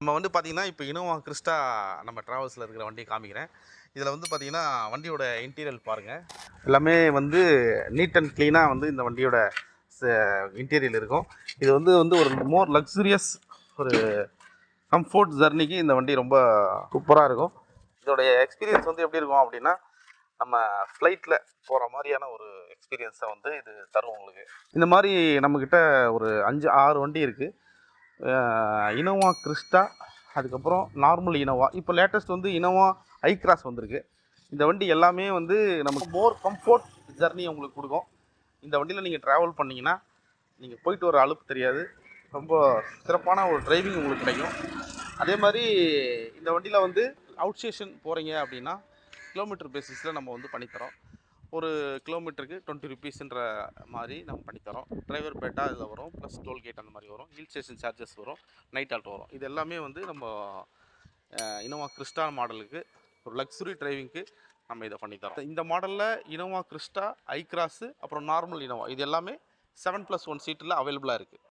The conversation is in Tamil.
நம்ம வந்து பார்த்தீங்கன்னா, இப்போ இனோவா கிறிஸ்டா நம்ம டிராவல்ஸில இருக்கிற வண்டிய காமிக்கிறேன். இதில வந்து பார்த்தீங்கன்னா, வண்டியோட இன்டீரியர் பாருங்க. எல்லாமே வந்து நீட் அண்ட் கிளீனா வந்து இந்த வண்டியோட ச இன்டீரியர் இருக்கும். இது வந்து வந்து ஒரு மோர் லக்ஸூரியஸ் ஒரு கம்ஃபோர்ட் ஜர்னிக்கு இந்த வண்டி ரொம்ப சூப்பரா இருக்கும். இதோடைய எக்ஸ்பீரியன்ஸ் வந்து எப்படி இருக்கும் அப்படின்னா, நம்ம ஃப்ளைட்ல போற மாரியான ஒரு எக்ஸ்பீரியன்ஸ வந்து இது தரும் உங்களுக்கு. இந்த மாரி நம்மகிட்ட ஒரு 5, 6 வண்டி இருக்கு. இனோவா கிறிஸ்டா, அதுக்கப்புறம் நார்மல் இனோவா. இப்போ லேட்டஸ்ட் வந்து இனோவா ஐ கிராஸ் வந்திருக்கு. இந்த வண்டி எல்லாமே வந்து நமக்கு மோர் கம்ஃபோர்ட் ஜர்னி உங்களுக்கு கொடுக்கும். இந்த வண்டியில் நீங்கள் ட்ராவல் பண்ணிங்கன்னா நீங்கள் போயிட்டு வர அலுப்பு தெரியாது. ரொம்ப சிறப்பான ஒரு டிரைவிங் உங்களுக்கு கிடைக்கும். அதே மாதிரி இந்த வண்டியில் வந்து அவுட் ஸ்டேஷன் போகிறீங்க அப்படின்னா கிலோமீட்டர் பேசிஸில் நம்ம வந்து பண்ணித்தரோம். ஒரு கிலோமீட்டருக்கு 20 ருபீஸ்ன்ற மாதிரி நம்ம பண்ணித்தரோம். டிரைவர் பேட்டா இதில் வரும், ப்ளஸ் டோல்கேட் அந்த மாதிரி வரும், ஹில் ஸ்டேஷன் சார்ஜஸ் வரும், நைட் ஆல்ட் வரும். இது எல்லாமே வந்து நம்ம இனோவா கிறிஸ்டா மாடலுக்கு ஒரு லக்ஸுரி டிரைவிங்க்கு நம்ம இதை பண்ணித்தரோம். இந்த மாடலில் இனோவா கிறிஸ்டா, ஐ கிராஸு, அப்புறம் நார்மல் இனோவா இது எல்லாமே 7+1 சீட்டில் அவைலபிளாக இருக்குது.